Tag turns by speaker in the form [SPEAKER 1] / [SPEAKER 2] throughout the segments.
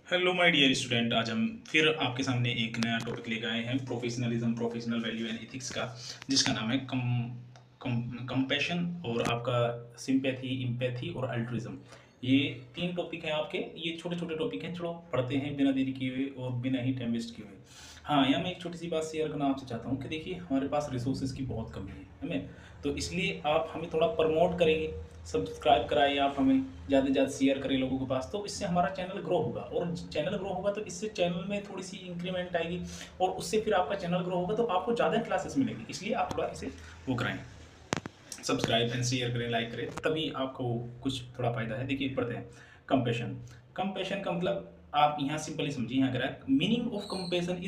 [SPEAKER 1] Hello my dear student. आज हम फिर आपके सामने एक नया टॉपिक लेकर आए हैं professionalism, professional value and ethics का, जिसका नाम है कंपैशन और आपका सिंपैथी, इम्पैथी और अल्ट्रुइज्म। ये तीन टॉपिक हैं आपके। ये छोटे छोटे टॉपिक हैं, चलो पढ़ते हैं बिना देरी किए हुए और बिना ही टाइम वेस्ट किए हुए। हाँ, यहाँ मैं एक छोटी सी बात शेयर करना आपसे चाहता हूँ कि देखिए, हमारे पास रिसोर्सेज की बहुत कमी है हमें, तो इसलिए आप हमें थोड़ा प्रमोट करेंगे, सब्सक्राइब कराइए, आप हमें ज़्यादा से ज़्यादा शेयर करें लोगों के पास, तो इससे हमारा चैनल ग्रो होगा। और चैनल ग्रो होगा तो इससे चैनल में थोड़ी सी इंक्रीमेंट आएगी, और उससे फिर आपका चैनल ग्रो होगा तो आपको ज़्यादा क्लासेस मिलेंगी। इसलिए आप थोड़ा इसे वो कराएं, सब्सक्राइब एंड शेयर करें, लाइक करें, तभी आपको कुछ थोड़ा फायदा है। देखिए पढ़ते हैं। कंपेशन। कंपेशन का मतलब आप यहाँ सिंपली समझिए, यहाँ कह रहा है meaning of compassion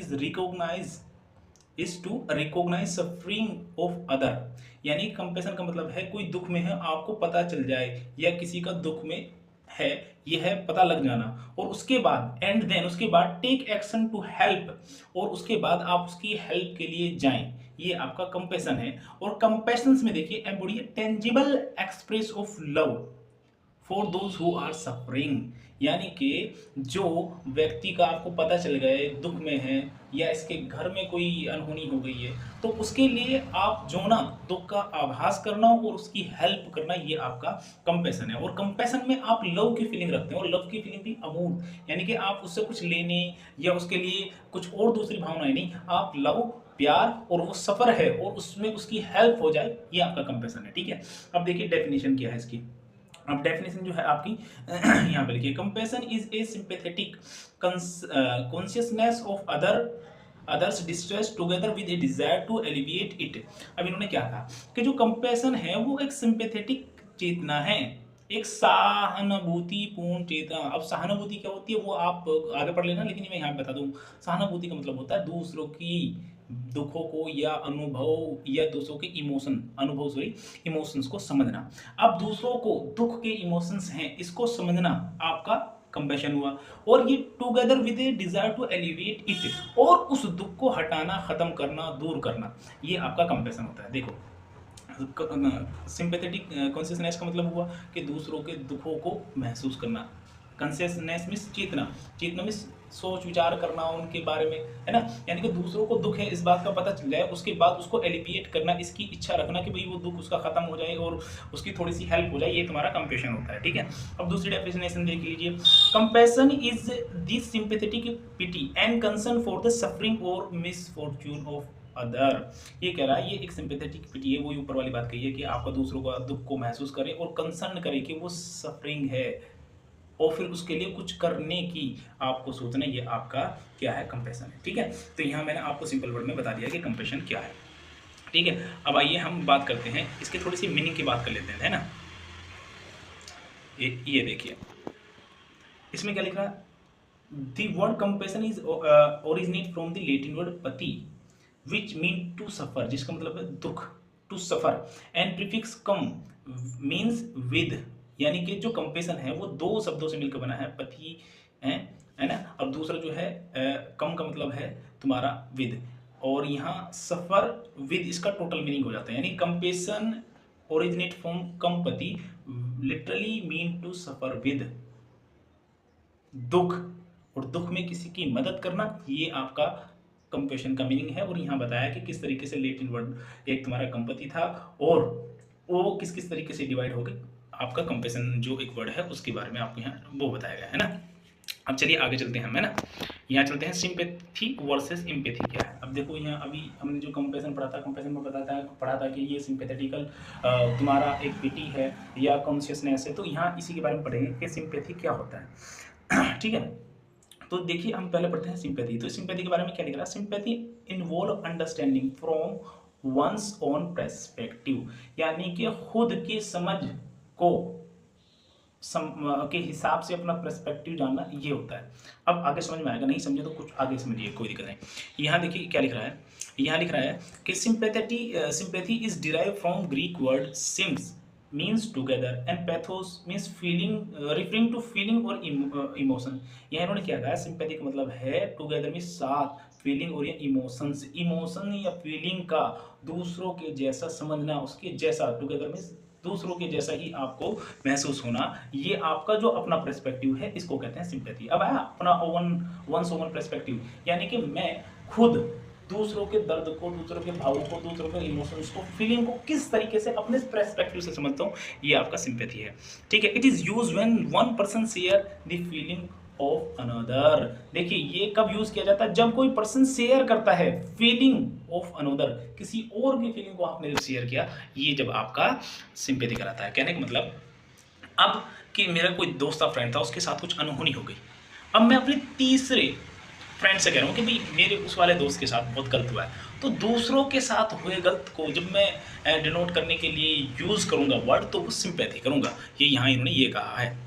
[SPEAKER 1] is to recognize suffering of other. यानी कंपेशन का मतलब है कोई दुख में है, आपको पता चल जाए, या किसी का दुख में है, यह है पता लग जाना, और उसके बाद एंड देन उसके बाद टेक एक्शन टू हेल्प, और उसके बाद आप उसकी हेल्प के लिए जाएं, ये आपका कंपेशन है। और कंपेशंस में देखिए embody tangible express of love for those who are suffering. यानी कि जो व्यक्ति का आपको पता चल गए दुख में है, या इसके घर में कोई अनहोनी हो गई है, तो उसके लिए आप जो ना दुख का आभास करना और उसकी हेल्प करना, ये आपका कंपेशन है। और कंपेशन में आप लव की फीलिंग रखते हैं, और लव की फीलिंग भी अमूर्त, यानी कि आप उससे कुछ लेने या उसके लिए कुछ और दूसरी भावनाएं नहीं, आप लव, प्यार, और वो सफर है और उसमें उसकी हेल्प हो जाए, ये आपका कंपेशन है। ठीक है, अब देखिए डेफिनेशन क्या है इसकी। अब डेफिनेशन जो है आपकी यहाँ पे लिखिए, compassion is a sympathetic consciousness of others distress together with a desire to alleviate it. अब इन्होंने क्या कहा कि जो कंपैशन है वो एक सिंपैथेटिक चेतना है, एक सहानुभूतिपूर्ण चेतना। अब सहानुभूति क्या होती है वो आप आगे पढ़ लेना, लेकिन मैं यहाँ पे बता दूं, सहानुभूति का मतलब होता है दूसरों की दुखों को या अनुभव, या दूसरों के इमोशंस को समझना। अब दूसरों को दुख के इमोशंस हैं, इसको समझना आपका कंपैशन हुआ। और ये together with a desire to alleviate it, और उस दुख को हटाना, खत्म करना, दूर करना, ये आपका कंपैशन होता है। देखो, सिंपैथेटिक कॉन्शियसनेस का मतलब हुआ कि दूसरों के दुखों को महसूस करना। कॉन्शियसनेस मीन्स चेतना, चेतना मीन्स सोच विचार करना उनके बारे में, है ना। यानी कि दूसरों को दुख है इस बात का पता चल जाए, उसके बाद उसको एलिविएट करना, इसकी इच्छा रखना कि भाई वो दुख उसका खत्म हो जाए और उसकी थोड़ी सी हेल्प हो जाए, ये तुम्हारा कंपेशन होता है। ठीक है, अब दूसरी डेफिनेशन देख लीजिए। Compassion is this sympathetic pity and concern for the suffering और मिसफॉर्च्यून ऑफ अदर। ये कह रहा है, ये एक सिंपैथेटिक पिटी है, वही ऊपर वाली बात कही है कि आपका दूसरों का दुख को महसूस करे और कंसर्न करे कि वो सफरिंग है, और फिर उसके लिए कुछ करने की आपको सोचना, ये आपका क्या है, कंपैशन है। ठीक है, तो यहाँ मैंने आपको सिंपल वर्ड में बता दिया कि कंपैशन क्या है। ठीक है, अब आइए हम बात करते हैं इसके, थोड़ी सी मीनिंग की बात कर लेते हैं, है ना। ये देखिए, इसमें क्या लिख रहा है, the word compassion is originate from the Latin word pati which mean to suffer, जिसका मतलब है दुख, to suffer, and prefix com means with. यानी कि जो कंपेशन है वो दो शब्दों से मिलकर बना है, पति है ना, और दूसरा जो है कम का मतलब है तुम्हारा विद, और यहाँ सफर विद इसका टोटल मीनिंग हो जाता है। यानी compassion originate from compati, literally mean to suffer with, दुख, और दुख में किसी की मदद करना, ये आपका कंपेशन का मीनिंग है। और यहाँ बताया कि किस तरीके से लेटिन वर्ड एक तुम्हारा कंपति था, और वो किस किस तरीके से डिवाइड हो गए, आपका कंपेशन जो एक वर्ड है उसके बारे में आपको यहाँ वो बताया गया है ना। अब चलिए आगे चलते हैं हम, है ना। यहाँ चलते हैं सिंपैथी वर्सेस एम्पैथी क्या है। अब देखो, यहाँ अभी हमने जो कंपेशन पढ़ा था, कंपेशन में पढ़ा था कि ये सिंपैथेटिकल तुम्हारा एक पिटी है या कॉन्शियसनेस है, तो यहाँ इसी के बारे में पढ़ेंगे कि सिंपैथी क्या होता है। ठीक है, तो देखिए हम पहले पढ़ते हैं सिंपैथी। तो सिंपैथी के बारे में क्या लिख रहा है, sympathy involve understanding from one's own perspective, यानी कि खुद की समझ को के हिसाब से अपना पर्सपेक्टिव जानना, ये होता है। अब आगे समझ में आएगा, नहीं समझे तो कुछ आगे समझिए, कोई दिक्कत नहीं। यहाँ देखिए क्या लिख रहा है, यहाँ लिख रहा है कि sympathy is derive from Greek word sym means together and pathos means feeling, referring to feeling और इमोशन। यहाँ इन्होंने क्या कहा, सिंपैथी का मतलब है टुगेदर मीन्स साथ, फीलिंग और ये इमोशन या फीलिंग का दूसरों के जैसा समझना, उसके जैसा, टुगेदर मीन्स दूसरों के जैसा ही आपको महसूस होना, ये आपका जो अपना पर्सपेक्टिव है इसको कहते हैं सिंपैथी। अब आया अपना वंस ओवन पर्सपेक्टिव, यानी कि मैं खुद दूसरों के दर्द को, दूसरों के भावों को, दूसरों के इमोशंस को, फीलिंग को किस तरीके से अपने पर्सपेक्टिव से समझता हूँ, ये आपका सिंपैथी है। ठीक है, it is use when one person share the feeling of another. देखिए ये कब यूज किया जाता है, जब कोई पर्सन शेयर करता है फीलिंग ऑफ अनदर, किसी और की फीलिंग को आपने जब शेयर किया, ये जब आपका सिंपैथी कराता है। कहने का मतलब, अब कि मेरा कोई दोस्त था, फ्रेंड था, उसके साथ कुछ अनहोनी हो गई। अब मैं अपने तीसरे फ्रेंड से कह रहा हूँ कि भाई मेरे उस वाले दोस्त के साथ बहुत गलत हुआ है, तो दूसरों के साथ हुए गलत को जब मैं डिनोट करने के लिए यूज़ करूँगा वर्ड, तो वो सिंपैथी करूँगा। ये यहाँ इन्होंने ये कहा है।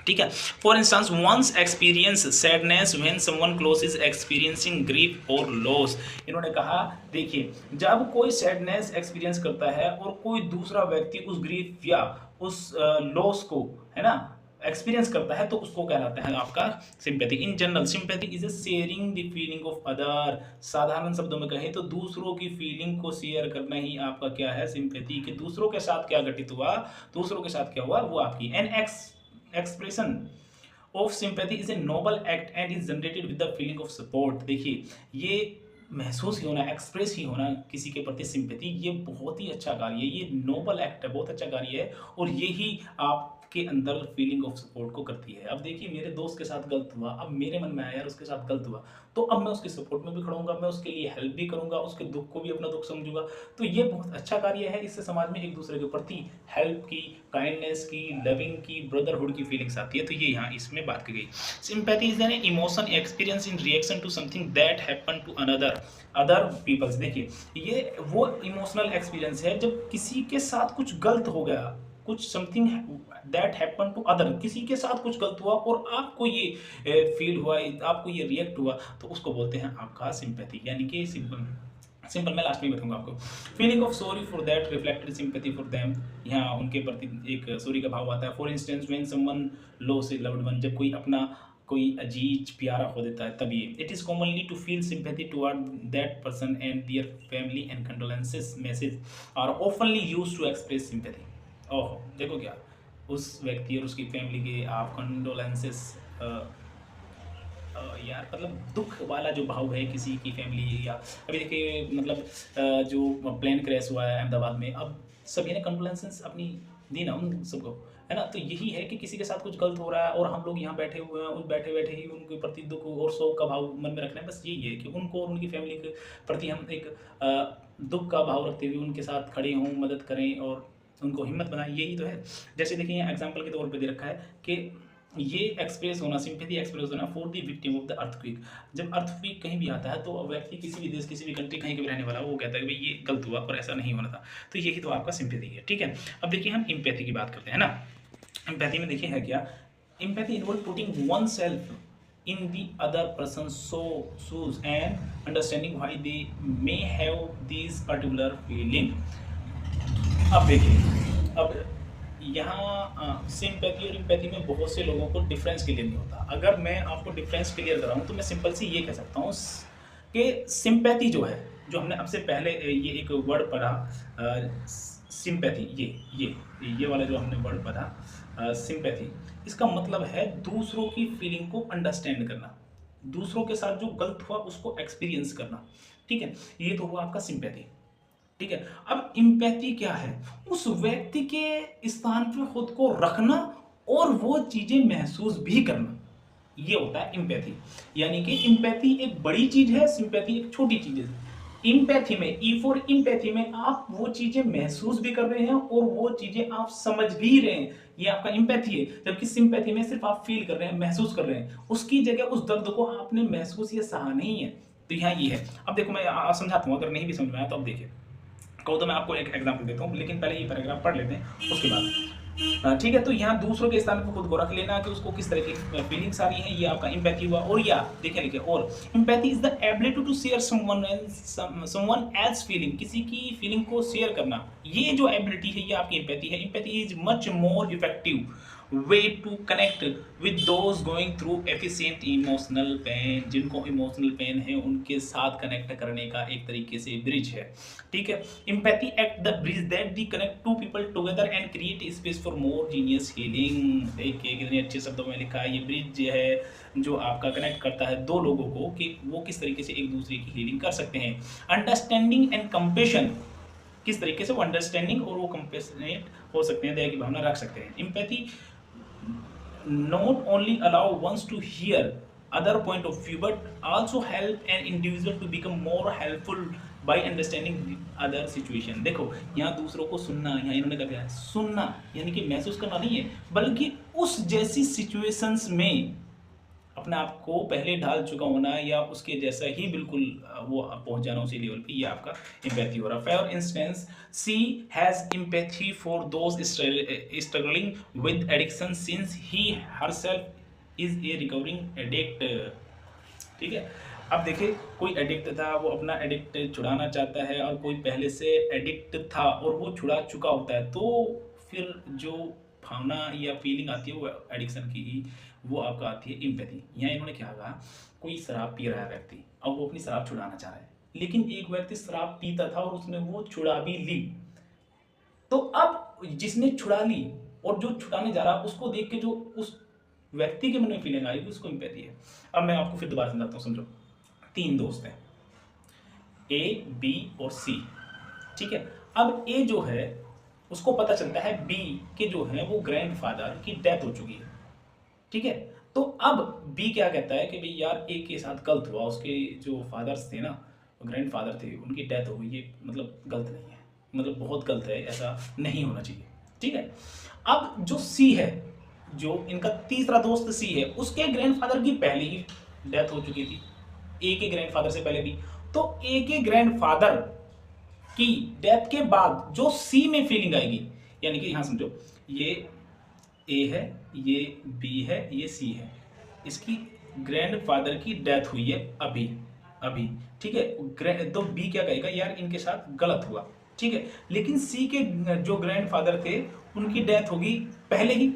[SPEAKER 1] ठीक है, for instance one experience sadness when someone close is experiencing grief और लॉस। इन्होंने कहा देखिए, जब कोई सैडनेस एक्सपीरियंस करता है और कोई दूसरा व्यक्ति उस ग्रीफ या उस लॉस को, है ना, एक्सपीरियंस करता है, तो उसको कहलाता है आपका sympathy. In general sympathy is a sharing the feeling of other. साधारण शब्दों में कहें तो दूसरों की फीलिंग को शेयर करना ही आपका क्या है, सिंपैथी। कि दूसरों के साथ क्या घटित हुआ, दूसरों के साथ क्या हुआ, वो आपकी N expression of sympathy is a noble act and is generated with the feeling of support। देखिए ये महसूस ही होना, एक्सप्रेस ही होना किसी के प्रति सिंपैथी, ये बहुत ही अच्छा कार्य है, ये नोबल एक्ट है, बहुत अच्छा कार्य है, और यही आपके अंदर फीलिंग ऑफ सपोर्ट को करती है। अब देखिए मेरे दोस्त के साथ गलत हुआ, अब मेरे मन में आया यार उसके साथ गलत हुआ, तो अब मैं उसके सपोर्ट में भी खड़ूंगा, मैं उसके लिए हेल्प भी करूंगा, उसके दुख को भी अपना दुख समझूंगा। तो ये बहुत अच्छा कार्य है, इससे समाज में एक दूसरे के प्रति हेल्प की, काइंडनेस की, लविंग की, ब्रदरहुड की फीलिंग्स आती है। तो ये यहाँ इसमें बात की गई। Sympathy is an emotion experience in reaction to something that happen to other peoples. देखिए ये वो इमोशनल एक्सपीरियंस है जब किसी के साथ कुछ गलत हो गया, कुछ something that happen to other, किसी के साथ कुछ गलत हुआ और आपको ये फील हुआ, आपको ये रिएक्ट हुआ, तो उसको बोलते हैं आपका सिंपैथी। यानी कि सिंपल मैं लास्ट में बताऊंगा आपको। Feeling of sorry for that reflected sympathy for them, यहाँ उनके प्रति एक सॉरी का भाव आता है। For instance when someone loss A loved one, जब कोई अपना कोई अजीज प्यारा हो देता है, तभी it is commonly to feel sympathy toward that person and their family and condolences message are oftenly used to express sympathy. ओह देखो क्या, उस व्यक्ति और उसकी फैमिली के आप कंडोलेंसेस, यार मतलब दुख वाला जो भाव है किसी की फैमिली, या अभी देखिए मतलब जो प्लेन क्रैश हुआ है अहमदाबाद में, अब सभी ने कंडोलेंसेस अपनी दी ना उन सबको, है ना। तो यही है कि किसी के साथ कुछ गलत हो रहा है और हम लोग यहाँ बैठे हुए हैं, उस बैठे बैठे ही उनके प्रति दुख और शोक का भाव मन में रखना है। बस यही है कि उनको और उनकी फैमिली के प्रति हम एक दुख का भाव रखते हुए उनके साथ खड़े हों, मदद करें और उनको हिम्मत बनाए, यही तो है। जैसे देखिए एग्जाम्पल के तौर पे दे रखा है कि ये एक्सप्रेस होना, सिंपैथी एक्सप्रेस होना for the victim of the earthquake. जब अर्थक्वेक कहीं भी आता है तो व्यक्ति किसी भी देश, किसी भी कंट्री, कहीं के भी रहने वाला, वो कहता है कि भाई ये गलत हुआ और ऐसा नहीं होना था। तो यही तो आपका सिंपैथी है। ठीक है, अब देखिए हम एम्पैथी की बात करते हैं ना। एम्पैथी में देखिए है क्या, empathy involve putting one self in the other person's shoes and understanding why they may have these particular feeling। अब देखिए, अब यहाँ सिंपैथी और एम्पैथी में बहुत से लोगों को डिफरेंस क्लियर नहीं होता। अगर मैं आपको डिफरेंस क्लियर कराऊँ तो मैं सिंपल सी ये कह सकता हूँ कि सिंपैथी जो है, जो हमने अब से पहले ये एक वर्ड पढ़ा सिंपैथी, ये वाला जो हमने वर्ड पढ़ा सिंपैथी, इसका मतलब है दूसरों की फीलिंग को अंडरस्टैंड करना, दूसरों के साथ जो गलत हुआ उसको एक्सपीरियंस करना। ठीक है, ये तो हुआ आपका सिंपैथी। ठीक है, अब एम्पैथी क्या है, उस व्यक्ति के स्थान पे खुद को रखना और वो चीजें महसूस भी करना, ये होता है एम्पैथी। यानी कि एम्पैथी एक बड़ी चीज है, सिंपैथी एक छोटी चीज है। एम्पैथी में, ई फॉर एम्पैथी में आप वो चीजें महसूस भी कर रहे हैं और वो चीजें आप समझ भी रहे हैं, ये आपका एम्पैथी है। जबकि सिंपैथी में सिर्फ आप फील कर रहे हैं, महसूस कर रहे हैं, उसकी जगह उस दर्द को आपने महसूस या सहा नहीं है। तो यहाँ ये है। अब देखो मैं समझाता हूँ, अगर नहीं भी समझ में आया तो अब देखिए, कहूँ तो मैं आपको एक एग्जाम्पल देता हूँ, लेकिन पहले ये पैराग्राफ पढ़ लेते हैं उसके बाद। ठीक है, तो यहाँ दूसरों के स्थान पर खुद को रख लेना कि उसको किस तरह की फीलिंग्स आ रही हैं, ये आपका एम्पैथी हुआ। और या देखिए लिखे, और empathy is the ability to share someone else feeling, किसी की फीलिंग को शेयर करना, ये जो एबिलिटी है ये आपकी एम्पैथी है। Empathy is much more effective way to connect with those going through efficient emotional pain, जिनको इमोशनल पेन है उनके साथ कनेक्ट करने का एक तरीके से ब्रिज है, ठीक है। Empathy act the bridge that the connect to people together and create space for more genius healing. देखिए कितने अच्छे शब्दों में लिखा है, ये ब्रिज है जो आपका कनेक्ट करता है दो लोगों को कि वो किस तरीके से एक दूसरे की हीलिंग कर सकते हैं। अंडरस्टैंडिंग एंड कंपेशन, किस तरीके से वो अंडरस्टैंडिंग और वो कंपेशनेट हो सकते हैं, दया की भावना रख सकते हैं। Empathy not only allow ones to hear other point of view but also help an individual to become more helpful by understanding the other situation। देखो यहाँ दूसरों को सुनना, यहाँ इन्होंने कहा है सुनना, यानी कि महसूस करना नहीं है, बल्कि उस जैसी सिचुएशंस में अपने आप को पहले ढाल चुका होना या उसके जैसा ही बिल्कुल वो पहुंच जाना उसी लेवल पे, ये आपका एम्पैथी हो रहा है। For instance she has empathy for those struggling with addiction since he herself is a recovering addict, ठीक है। अब देखिए कोई एडिक्ट था, वो अपना एडिक्ट छुड़ाना चाहता है, और कोई पहले से एडिक्ट था और वो छुड़ा चुका होता है, तो फिर जो भावना या फीलिंग आती है वो एडिक्शन की ही, वो आपका आती है एम्पैथी। यहाँ इन्होंने क्या कहा, कोई शराब पी रहा है व्यक्ति, अब वो अपनी शराब छुड़ाना चाह रहा है, लेकिन एक व्यक्ति शराब पीता था और उसने वो छुड़ा भी ली, तो अब जिसने छुड़ा ली और जो छुड़ाने जा रहा उसको देख के जो उस व्यक्ति के मन में फीलिंग आएगी उसको एम्पैथी है। अब मैं आपको फिर दोबारा समझाता हूँ, समझो। 3 दोस्त हैं, ए, बी और सी, ठीक है। अब ए जो है उसको पता चलता है बी के जो है वो ग्रैंडफादर की डेथ हो चुकी है, ठीक है। तो अब बी क्या कहता है कि भाई यार ए के साथ गलत हुआ, उसके जो फादर्स थे ना, ग्रैंडफादर थे, उनकी डेथ हो गई, ये मतलब गलत नहीं है, मतलब बहुत गलत है, ऐसा नहीं होना चाहिए, ठीक है। अब जो सी है, जो इनका तीसरा दोस्त सी है, उसके ग्रैंडफादर की पहले ही डेथ हो चुकी थी, ए के ग्रैंडफादर से पहले भी। तो ए के ग्रैंडफादर की डेथ के बाद जो सी में फीलिंग आएगी, यानी कि यहां समझो ये ए है, ये बी है, ये सी है, इसकी ग्रैंडफादर की डेथ हुई है अभी अभी, ठीक है। तो बी क्या कहेगा, यार इनके साथ गलत हुआ, ठीक है। लेकिन सी के जो ग्रैंडफादर थे उनकी डेथ होगी पहले ही,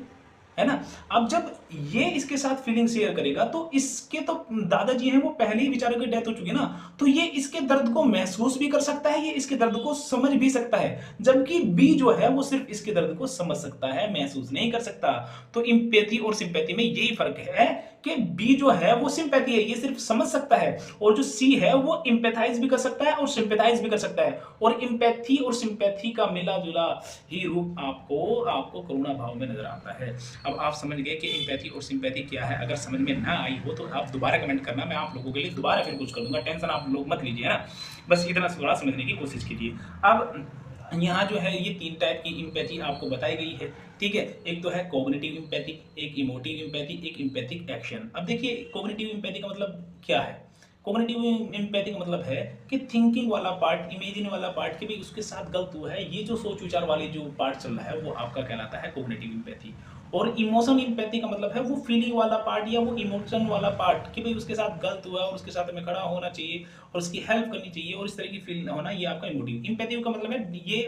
[SPEAKER 1] है ना। अब जब ये इसके साथ फीलिंग शेयर करेगा तो इसके तो दादाजी हैं वो पहले ही बेचारों की डेथ हो चुकी है ना, तो ये इसके दर्द को महसूस भी कर सकता है, ये इसके दर्द को समझ भी सकता है, जबकि बी जो है वो सिर्फ इसके दर्द को समझ सकता है, महसूस नहीं कर सकता। तो एम्पैथी और सिंपैथी में यही फर्क है कि बी जो है वो सिंपैथी है, ये सिर्फ समझ सकता है, और जो सी है वो एम्पैथाइज भी कर सकता है और सिंपैथाइज भी कर सकता है। और एम्पैथी और सिंपैथी का मिला जुला ही रूप आपको करुणा भाव में नजर आता है। अब आप समझ गए कि एम्पैथी और सिंपैथी क्या है। अगर समझ में ना आई हो तो आप दोबारा कमेंट करना, मैं आप लोगों के लिए दोबारा फिर कुछ कर दूंगा, टेंशन आप लोग मत लीजिए, है ना। बस इतना थोड़ा समझने की कोशिश कीजिए। अब यहाँ जो है ये 3 टाइप की एम्पैथी आपको बताई गई है, ठीक है। एक तो है कॉग्निटिव एम्पैथी, एक इमोटिव एम्पैथी, एक एम्पैथिक एक्शन। अब देखिए कॉग्निटिव एम्पैथी का मतलब क्या है। कॉग्निटिव एम्पैथी का मतलब है कि थिंकिंग वाला पार्ट, इमेजिन वाला पार्ट, कि भाई उसके साथ गलत हुआ है, ये जो सोच विचार वाली जो पार्ट चल रहा है वो आपका कहलाता है कॉग्निटिव एम्पैथी। और इमोशन एम्पैथी का मतलब है वो फीलिंग वाला पार्ट या वो इमोशन वाला पार्ट, कि भाई उसके साथ गलत हुआ और उसके साथ हमें खड़ा होना चाहिए और उसकी हेल्प करनी चाहिए और इस तरह की फील होना, ये आपका इमोटिव एम्पैथी का मतलब है। ये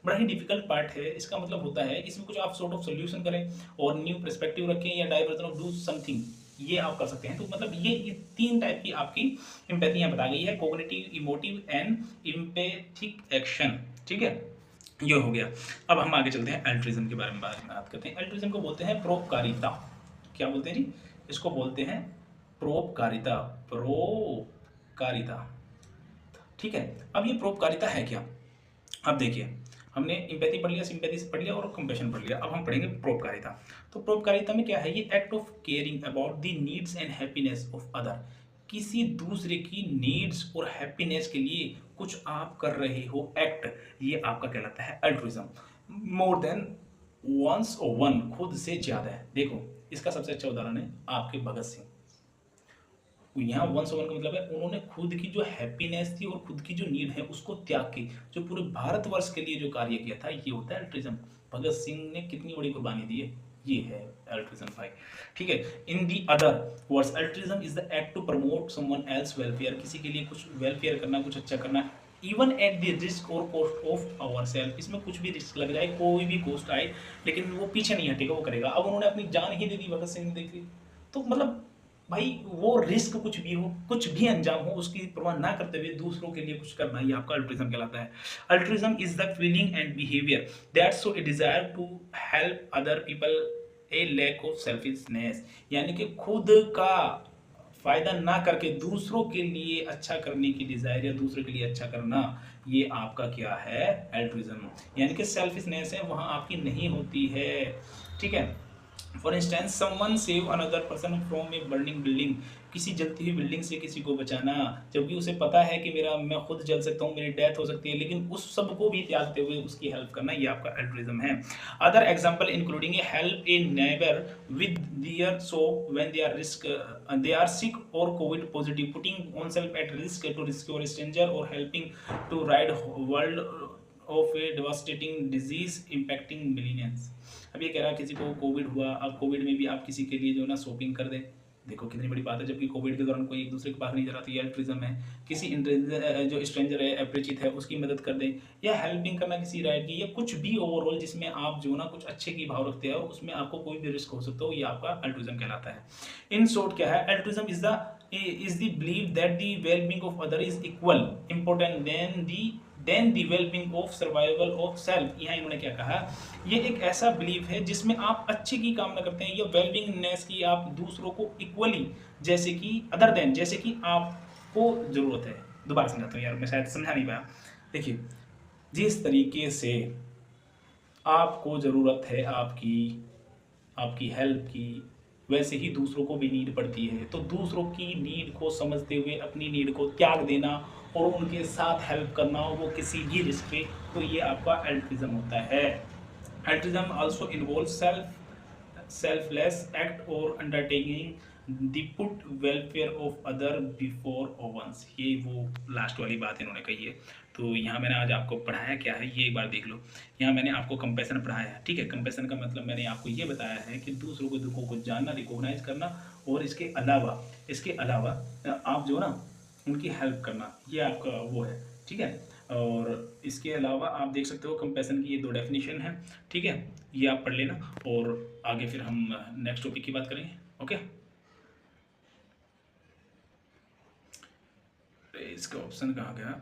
[SPEAKER 1] बड़ा ही डिफिकल्ट पार्ट है, इसका मतलब होता है इसमें कुछ आप सॉर्ट ऑफ सोल्यूशन करें और न्यू पर्सपेक्टिव रखें या डाइवर्जन ऑफ डू समथिंग, ये आप कर सकते हैं। तो मतलब ये 3 टाइप की आपकी एम्पैथी यहाँ बता गई है, cognitive, emotive and empathic action, ठीक है। ये हो गया। अब हम आगे चलते हैं, अल्ट्रिज्म के बारे में बात करते हैं। अल्ट्रिज्म को बोलते हैं परोपकारिता। क्या बोलते हैं जी, इसको बोलते हैं परोपकारिता, परोपकारिता, ठीक है। अब ये परोपकारिता है क्या। अब देखिए हमने एम्पैथी पढ़ लिया, सिंपैथी पढ़ लिया और कंपैशन पढ़ लिया, अब हम पढ़ेंगे परोपकारिता। तो परोपकारिता में क्या है, ये act of caring about the needs and happiness of other, किसी दूसरे की नीड्स और हैप्पीनेस के लिए कुछ आप कर रहे हो एक्ट, ये आपका कहलाता है अल्ट्रुइज्म। मोर देन वंस और वन, खुद से ज्यादा है। देखो इसका सबसे अच्छा उदाहरण है आपके भगत सिंह। यहाँ 101 का मतलब है उन्होंने खुद की जो हैप्पीनेस थी और खुद की जो नीड है उसको त्याग के जो पूरे भारतवर्ष के लिए जो कार्य किया था, ये होता है अल्ट्रिज्म। भगत सिंह ने कितनी बड़ी कुर्बानी दी है, ये है अल्ट्रिज्म भाई, ठीक है। In the other words altruism is the act to promote someone else welfare, किसी के लिए कुछ वेलफेयर करना, कुछ अच्छा करना इवन एट द रिस्क और कॉस्ट ऑफ आवर सेल्फ। इसमें कुछ भी रिस्क लग जाए, कोई भी कॉस्ट आए, लेकिन वो पीछे नहीं हटेगा, वो करेगा। अब उन्होंने अपनी जान ही दे दी भगत सिंह ने, देखी तो मतलब भाई वो रिस्क कुछ भी हो, कुछ भी अंजाम हो, उसकी परवाह ना करते हुए दूसरों के लिए कुछ करना, ये आपका अल्ट्रुइज्म कहलाता है। Altruism is the feeling and behaviour that so a desire to help other people, a lack of selfishness. यानी कि खुद का फायदा ना करके दूसरों के लिए अच्छा करने की डिजायर, या दूसरों के लिए अच्छा करना, ये आपका क्या है, एल्ट्रुइज्म। यानी कि सेल्फिशनेस है वहां आपकी नहीं होती है, ठीक है। For instance someone save another person from a burning building, किसी जलती हुई बिल्डिंग से किसी को बचाना, जबकि उसे पता है कि मैं खुद जल सकता हूँ, मेरी डेथ हो सकती है, लेकिन उस सब को भी त्यागते हुए उसकी हेल्प करना, ये आपका अल्ट्रुइज्म है। Other example including a help a neighbour with their soap when they are sick और covid positive, putting oneself at risk to rescue a stranger, or helping to rid world of a devastating disease impacting millions। अब ये कह रहा है किसी को Covid हुआ, अब कोविड में भी आप किसी के लिए जो है ना शॉपिंग कर दें, देखो कितनी बड़ी बात है, जबकि कोविड के दौरान कोई एक दूसरे के पास नहीं जा रहा, तो ये अल्ट्रुइज्म है। किसी जो स्ट्रेंजर है, अपरिचित है, उसकी मदद कर दें, या हेल्पिंग करना किसी राइट की, या कुछ भी ओवरऑल जिसमें आप जो ना कुछ अच्छे की भाव रखते हैं और उसमें आपको कोई भी रिस्क हो सकता हो, ये आपका अल्ट्रुइज्म कहलाता है। इन शॉर्ट क्या है, altruism is the believe that the wellbeing of other is equal important then the wellbeing of survival of self. यहाँ इन्होंने क्या कहा, ये एक ऐसा बिलीव है जिसमें आप अच्छे की कामना करते हैं, या वेलबींगनेस की, आप दूसरों को इक्वली, जैसे कि अदर देन, जैसे कि आपको जरूरत है। दोबारा समझाता हूँ यार, मैं शायद समझा नहीं पाया। देखिए, जिस तरीके से आपको जरूरत है आपकी आपकी हेल्प की, वैसे ही दूसरों को भी नीड पड़ती है, तो दूसरों की नीड को समझते हुए अपनी नीड को त्याग देना और उनके साथ हेल्प करना, वो किसी भी रिस्क पे, तो ये आपका अल्ट्रुइज्म होता है। Altruism also involve selfless act or undertaking the put welfare of other before one's। ये वो लास्ट वाली बात इन्होंने कही है। तो यहाँ मैंने आज आपको पढ़ाया क्या है, ये एक बार देख लो। यहाँ मैंने आपको कंपैशन पढ़ाया है, ठीक है। कंपैशन का मतलब मैंने आपको ये बताया है कि दूसरों के दुखों को जानना, रिकॉग्नाइज करना, और इसके अलावा आप जो ना उनकी हेल्प करना, ये आपका वो है, ठीक है। और इसके अलावा आप देख सकते हो कंपैशन की ये दो डेफिनेशन है, ठीक है। ये आप पढ़ लेना, और आगे फिर हम नेक्स्ट टॉपिक की बात करेंगे, ओके। इसका ऑप्शन कहाँ गया।